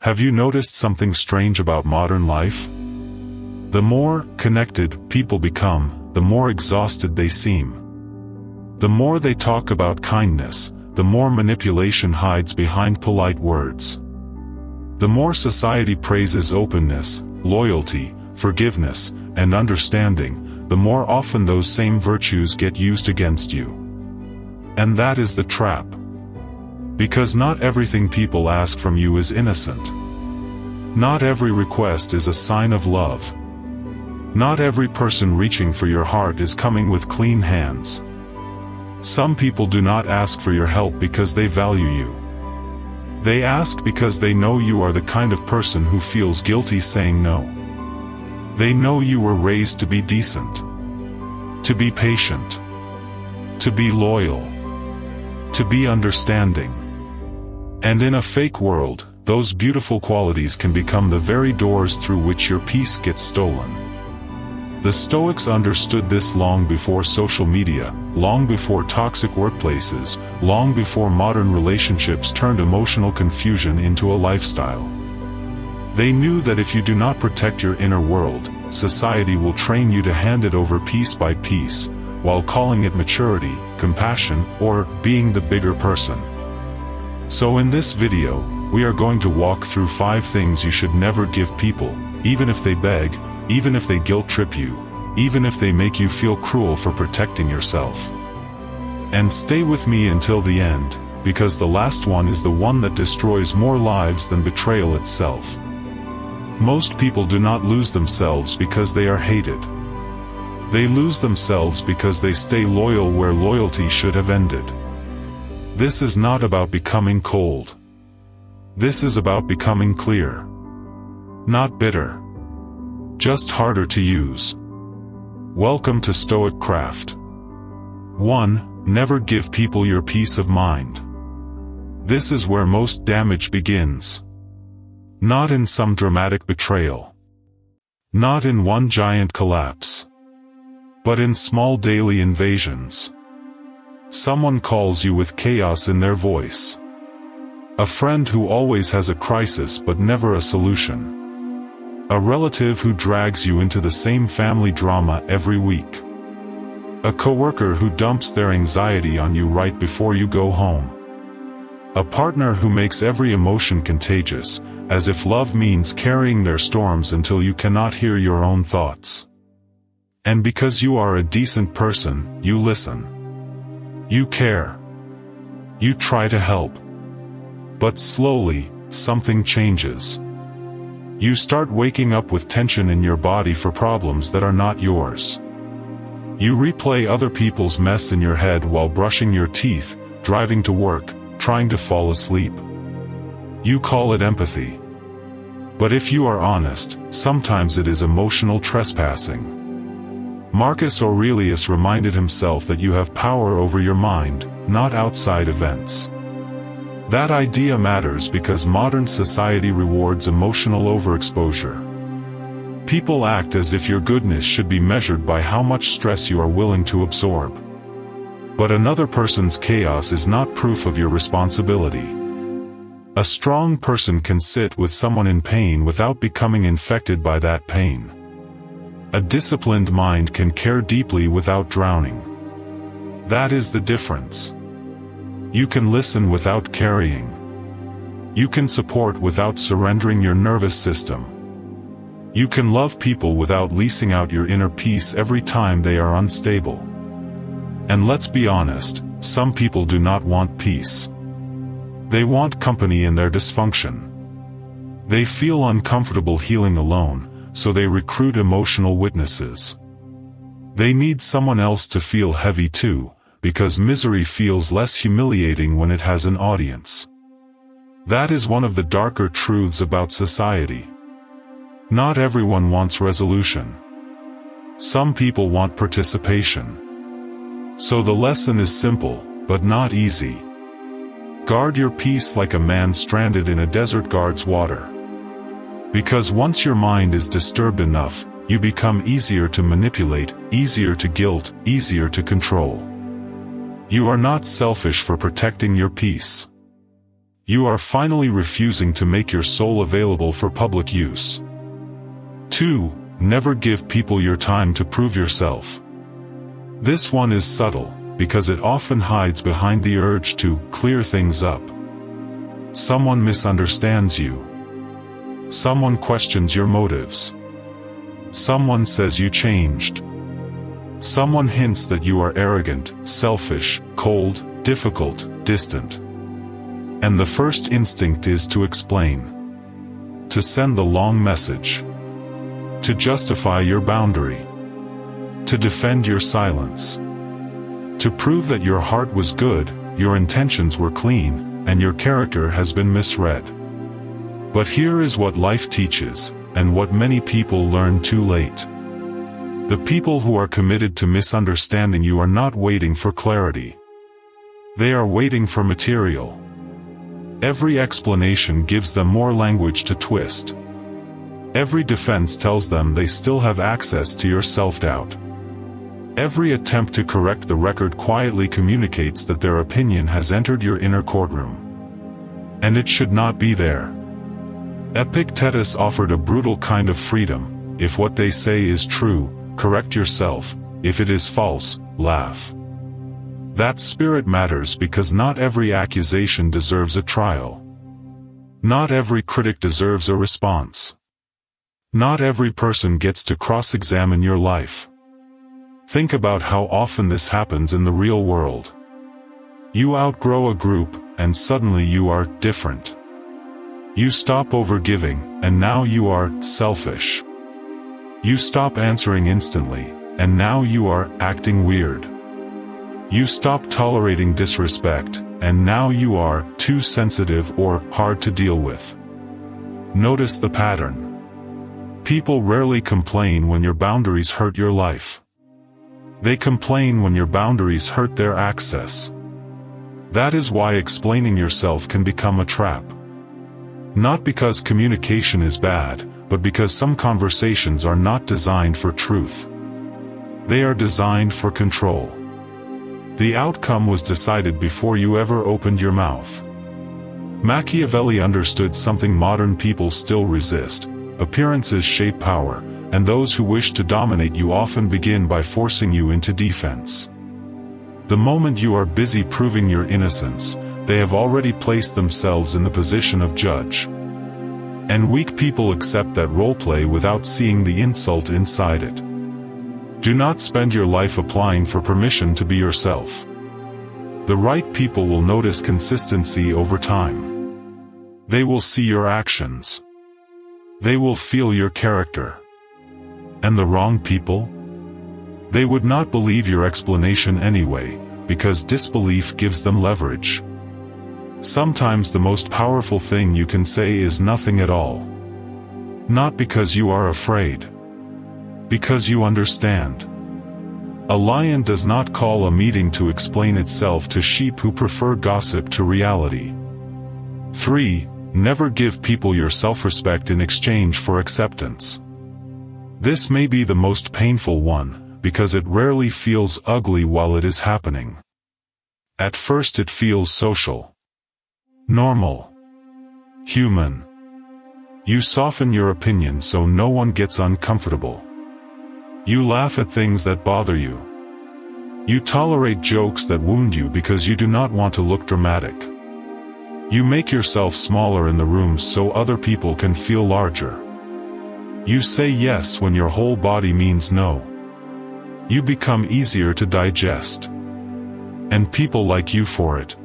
Have you noticed something strange about modern life? The more connected people become, the more exhausted they seem. The more they talk about kindness, the more manipulation hides behind polite words. The more society praises openness, loyalty, forgiveness, and understanding, the more often those same virtues get used against you. And that is the trap. Because not everything people ask from you is innocent. Not every request is a sign of love. Not every person reaching for your heart is coming with clean hands. Some people do not ask for your help because they value you. They ask because they know you are the kind of person who feels guilty saying no. They know you were raised to be decent, to be patient, to be loyal, to be understanding. And in a fake world, those beautiful qualities can become the very doors through which your peace gets stolen. The Stoics understood this long before social media, long before toxic workplaces, long before modern relationships turned emotional confusion into a lifestyle. They knew that if you do not protect your inner world, society will train you to hand it over piece by piece, while calling it maturity, compassion, or being the bigger person. So in this video, we are going to walk through 5 things you should never give people, even if they beg, even if they guilt trip you, even if they make you feel cruel for protecting yourself. And stay with me until the end, because the last one is the one that destroys more lives than betrayal itself. Most people do not lose themselves because they are hated. They lose themselves because they stay loyal where loyalty should have ended. This is not about becoming cold. This is about becoming clear. Not bitter. Just harder to use. Welcome to StoicCraft. 1. Never give people your peace of mind. This is where most damage begins. Not in some dramatic betrayal. Not in one giant collapse. But in small daily invasions. Someone calls you with chaos in their voice. A friend who always has a crisis but never a solution. A relative who drags you into the same family drama every week. A coworker who dumps their anxiety on you right before you go home. A partner who makes every emotion contagious, as if love means carrying their storms until you cannot hear your own thoughts. And because you are a decent person, you listen. You care. You try to help. But slowly, something changes. You start waking up with tension in your body for problems that are not yours. You replay other people's mess in your head while brushing your teeth, driving to work, trying to fall asleep. You call it empathy. But if you are honest, sometimes it is emotional trespassing. Marcus Aurelius reminded himself that you have power over your mind, not outside events. That idea matters because modern society rewards emotional overexposure. People act as if your goodness should be measured by how much stress you are willing to absorb. But another person's chaos is not proof of your responsibility. A strong person can sit with someone in pain without becoming infected by that pain. A disciplined mind can care deeply without drowning. That is the difference. You can listen without carrying. You can support without surrendering your nervous system. You can love people without leasing out your inner peace every time they are unstable. And let's be honest, some people do not want peace. They want company in their dysfunction. They feel uncomfortable healing alone, so they recruit emotional witnesses. They need someone else to feel heavy too, because misery feels less humiliating when it has an audience. That is one of the darker truths about society. Not everyone wants resolution. Some people want participation. So the lesson is simple, but not easy. Guard your peace like a man stranded in a desert guards water. Because once your mind is disturbed enough, you become easier to manipulate, easier to guilt, easier to control. You are not selfish for protecting your peace. You are finally refusing to make your soul available for public use. 2. Never give people your time to prove yourself. This one is subtle, because it often hides behind the urge to clear things up. Someone misunderstands you. Someone questions your motives. Someone says you changed. Someone hints that you are arrogant, selfish, cold, difficult, distant. And the first instinct is to explain. To send the long message. To justify your boundary. To defend your silence. To prove that your heart was good, your intentions were clean, and your character has been misread. But here is what life teaches, and what many people learn too late. The people who are committed to misunderstanding you are not waiting for clarity. They are waiting for material. Every explanation gives them more language to twist. Every defense tells them they still have access to your self-doubt. Every attempt to correct the record quietly communicates that their opinion has entered your inner courtroom. And it should not be there. Epictetus offered a brutal kind of freedom. If what they say is true, correct yourself. If it is false, laugh. That spirit matters because not every accusation deserves a trial. Not every critic deserves a response. Not every person gets to cross-examine your life. Think about how often this happens in the real world. You outgrow a group, and suddenly you are different. You stop overgiving, and now you are selfish. You stop answering instantly, and now you are acting weird. You stop tolerating disrespect, and now you are too sensitive or hard to deal with. Notice the pattern. People rarely complain when your boundaries hurt your life. They complain when your boundaries hurt their access. That is why explaining yourself can become a trap. Not because communication is bad, but because some conversations are not designed for truth. They are designed for control. The outcome was decided before you ever opened your mouth. Machiavelli understood something modern people still resist. Appearances shape power, and those who wish to dominate you often begin by forcing you into defense. The moment you are busy proving your innocence, they have already placed themselves in the position of judge. And weak people accept that roleplay without seeing the insult inside it. Do not spend your life applying for permission to be yourself. The right people will notice consistency over time. They will see your actions. They will feel your character. And the wrong people? They would not believe your explanation anyway, because disbelief gives them leverage. Sometimes the most powerful thing you can say is nothing at all. Not because you are afraid. Because you understand. A lion does not call a meeting to explain itself to sheep who prefer gossip to reality. 3. Never give people your self-respect in exchange for acceptance. This may be the most painful one, because it rarely feels ugly while it is happening. At first it feels social. Normal. Human. You soften your opinion so no one gets uncomfortable. You laugh at things that bother you. You tolerate jokes that wound you because you do not want to look dramatic. You make yourself smaller in the rooms so other people can feel larger. You say yes when your whole body means no. You become easier to digest. And people like you for it.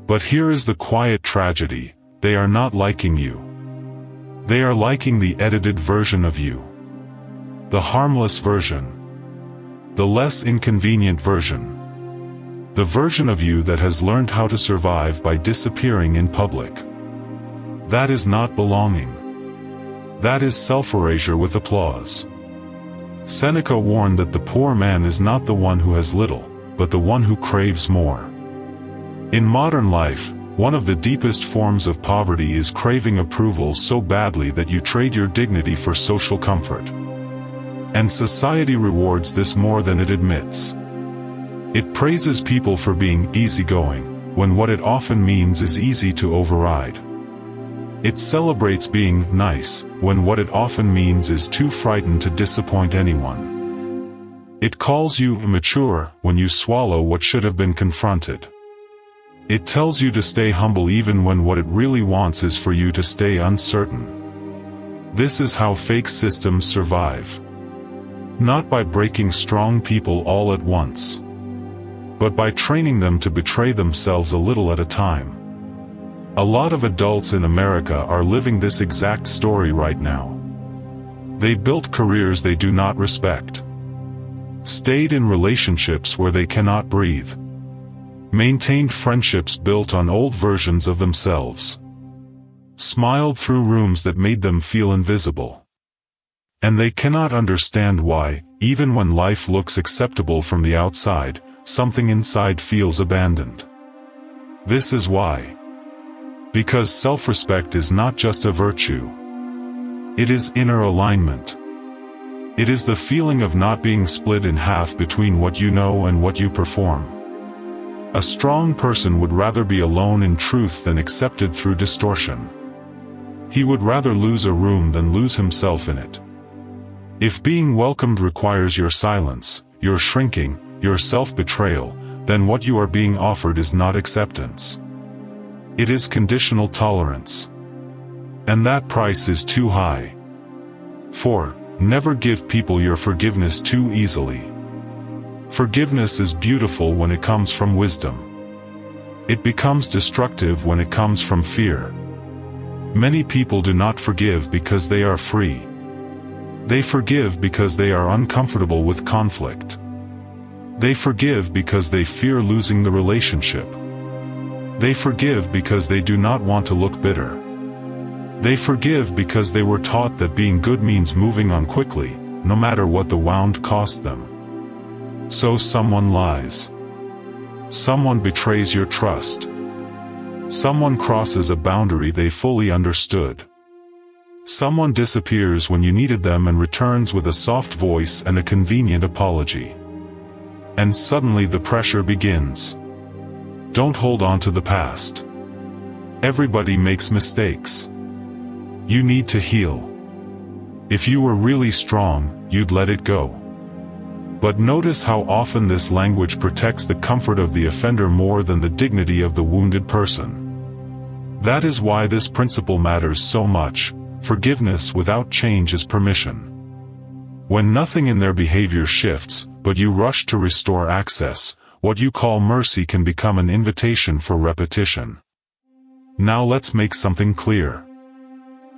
But here is the quiet tragedy: they are not liking you. They are liking the edited version of you. The harmless version. The less inconvenient version. The version of you that has learned how to survive by disappearing in public. That is not belonging. That is self-erasure with applause. Seneca warned that the poor man is not the one who has little, but the one who craves more. In modern life, one of the deepest forms of poverty is craving approval so badly that you trade your dignity for social comfort. And society rewards this more than it admits. It praises people for being easygoing, when what it often means is easy to override. It celebrates being nice, when what it often means is too frightened to disappoint anyone. It calls you immature when you swallow what should have been confronted. It tells you to stay humble even when what it really wants is for you to stay uncertain. This is how fake systems survive. Not by breaking strong people all at once, but by training them to betray themselves a little at a time. A lot of adults in America are living this exact story right now. They built careers they do not respect, stayed in relationships where they cannot breathe, maintained friendships built on old versions of themselves, smiled through rooms that made them feel invisible. And they cannot understand why, even when life looks acceptable from the outside, something inside feels abandoned. This is why. Because self-respect is not just a virtue. It is inner alignment. It is the feeling of not being split in half between what you know and what you perform. A strong person would rather be alone in truth than accepted through distortion. He would rather lose a room than lose himself in it. If being welcomed requires your silence, your shrinking, your self-betrayal, then what you are being offered is not acceptance. It is conditional tolerance. And that price is too high. 4. Never give people your forgiveness too easily. Forgiveness is beautiful when it comes from wisdom. It becomes destructive when it comes from fear. Many people do not forgive because they are free. They forgive because they are uncomfortable with conflict. They forgive because they fear losing the relationship. They forgive because they do not want to look bitter. They forgive because they were taught that being good means moving on quickly, no matter what the wound cost them. So someone lies. Someone betrays your trust. Someone crosses a boundary they fully understood. Someone disappears when you needed them and returns with a soft voice and a convenient apology. And suddenly the pressure begins. Don't hold on to the past. Everybody makes mistakes. You need to heal. If you were really strong, you'd let it go. But notice how often this language protects the comfort of the offender more than the dignity of the wounded person. That is why this principle matters so much. Forgiveness without change is permission. When nothing in their behavior shifts, but you rush to restore access, what you call mercy can become an invitation for repetition. Now let's make something clear.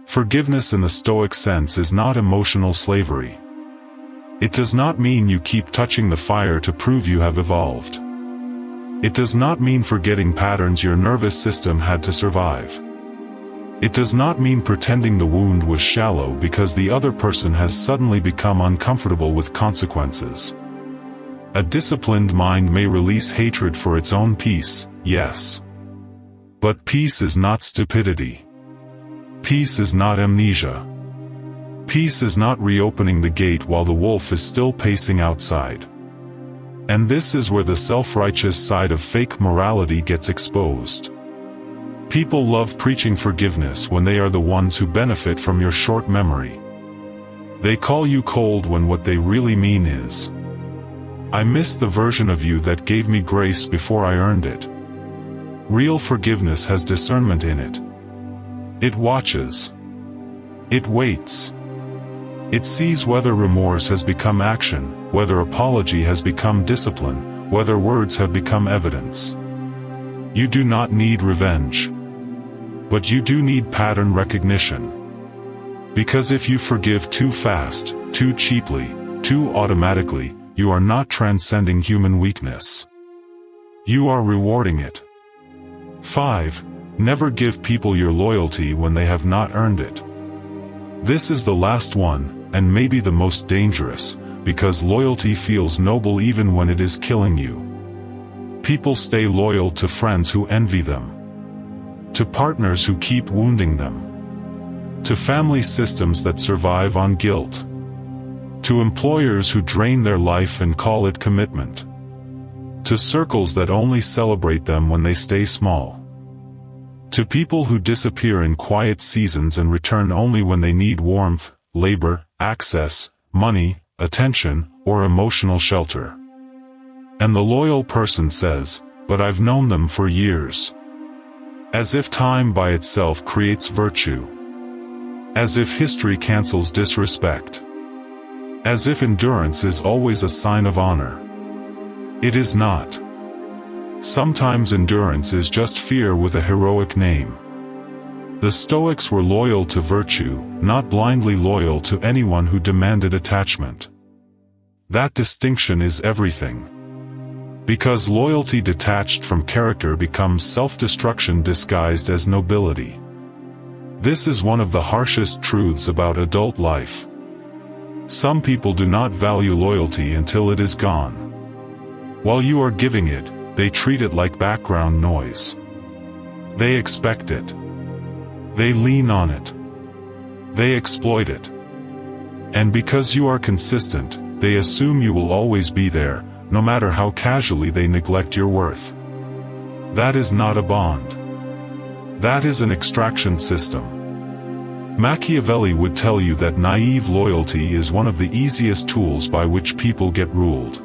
Forgiveness in the Stoic sense is not emotional slavery. It does not mean you keep touching the fire to prove you have evolved. It does not mean forgetting patterns your nervous system had to survive. It does not mean pretending the wound was shallow because the other person has suddenly become uncomfortable with consequences. A disciplined mind may release hatred for its own peace, yes. But peace is not stupidity. Peace is not amnesia. Peace is not reopening the gate while the wolf is still pacing outside. And this is where the self-righteous side of fake morality gets exposed. People love preaching forgiveness when they are the ones who benefit from your short memory. They call you cold when what they really mean is, I miss the version of you that gave me grace before I earned it. Real forgiveness has discernment in it. It watches. It waits. It sees whether remorse has become action, whether apology has become discipline, whether words have become evidence. You do not need revenge. But you do need pattern recognition. Because if you forgive too fast, too cheaply, too automatically, you are not transcending human weakness. You are rewarding it. 5. Never give people your loyalty when they have not earned it. This is the last one, and maybe the most dangerous, because loyalty feels noble even when it is killing you. People stay loyal to friends who envy them, to partners who keep wounding them, to family systems that survive on guilt, to employers who drain their life and call it commitment. to circles that only celebrate them when they stay small, to people who disappear in quiet seasons and return only when they need warmth, labor, access, money, attention, or emotional shelter. And the loyal person says, "But I've known them for years." As if time by itself creates virtue. As if history cancels disrespect. As if endurance is always a sign of honor. It is not. Sometimes endurance is just fear with a heroic name. The Stoics were loyal to virtue, not blindly loyal to anyone who demanded attachment. That distinction is everything. Because loyalty detached from character becomes self-destruction disguised as nobility. This is one of the harshest truths about adult life. Some people do not value loyalty until it is gone. While you are giving it, they treat it like background noise. They expect it. They lean on it. They exploit it. And because you are consistent, they assume you will always be there, no matter how casually they neglect your worth. That is not a bond. That is an extraction system. Machiavelli would tell you that naive loyalty is one of the easiest tools by which people get ruled.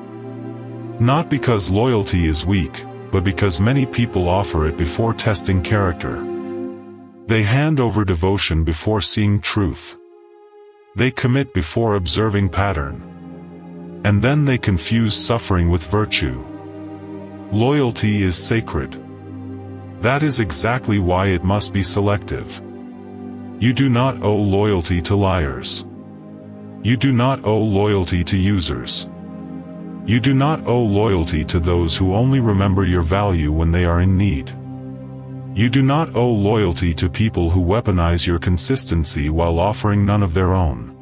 Not because loyalty is weak, but because many people offer it before testing character. They hand over devotion before seeing truth. They commit before observing pattern. And then they confuse suffering with virtue. Loyalty is sacred. That is exactly why it must be selective. You do not owe loyalty to liars. You do not owe loyalty to users. You do not owe loyalty to those who only remember your value when they are in need. You do not owe loyalty to people who weaponize your consistency while offering none of their own.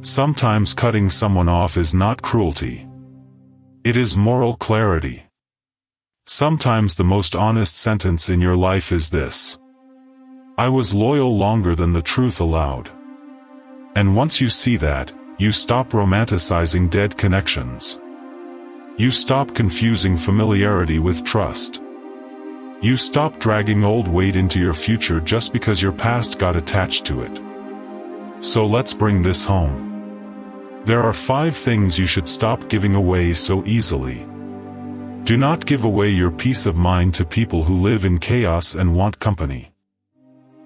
Sometimes cutting someone off is not cruelty. It is moral clarity. Sometimes the most honest sentence in your life is this: I was loyal longer than the truth allowed. And once you see that, you stop romanticizing dead connections. You stop confusing familiarity with trust. You stop dragging old weight into your future just because your past got attached to it. So let's bring this home. There are 5 things you should stop giving away so easily. Do not give away your peace of mind to people who live in chaos and want company.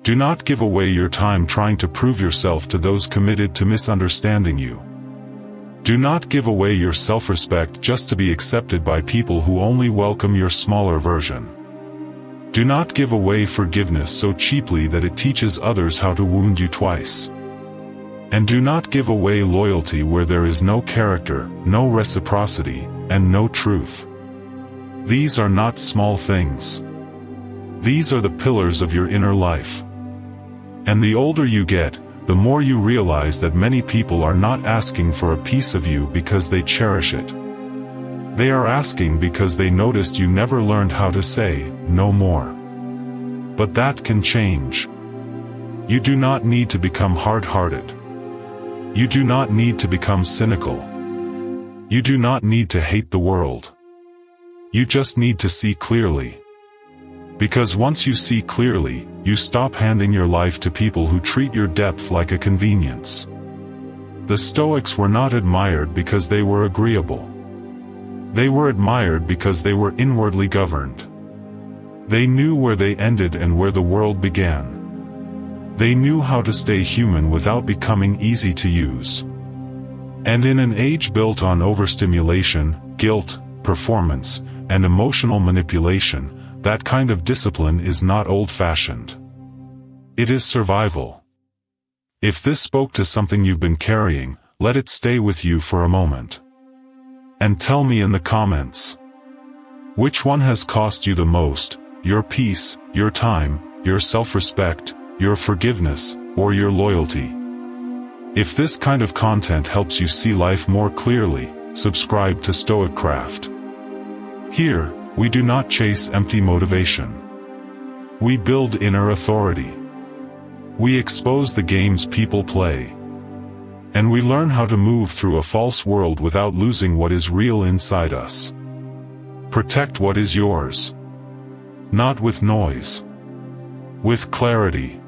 Do not give away your time trying to prove yourself to those committed to misunderstanding you. Do not give away your self-respect just to be accepted by people who only welcome your smaller version. Do not give away forgiveness so cheaply that it teaches others how to wound you twice. And do not give away loyalty where there is no character, no reciprocity, and no truth. These are not small things. These are the pillars of your inner life. And the older you get, the more you realize that many people are not asking for a piece of you because they cherish it. They are asking because they noticed you never learned how to say, no more. But that can change. You do not need to become hard-hearted. You do not need to become cynical. You do not need to hate the world. You just need to see clearly. Because once you see clearly, you stop handing your life to people who treat your depth like a convenience. The Stoics were not admired because they were agreeable. They were admired because they were inwardly governed. They knew where they ended and where the world began. They knew how to stay human without becoming easy to use. And in an age built on overstimulation, guilt, performance, and emotional manipulation, that kind of discipline is not old-fashioned. It is survival. If this spoke to something you've been carrying, let it stay with you for a moment. And tell me in the comments. Which one has cost you the most, your peace, your time, your self-respect, your forgiveness, or your loyalty? If this kind of content helps you see life more clearly, subscribe to StoicCraft. Here, we do not chase empty motivation. We build inner authority. We expose the games people play. And we learn how to move through a false world without losing what is real inside us. Protect what is yours. Not with noise. With clarity.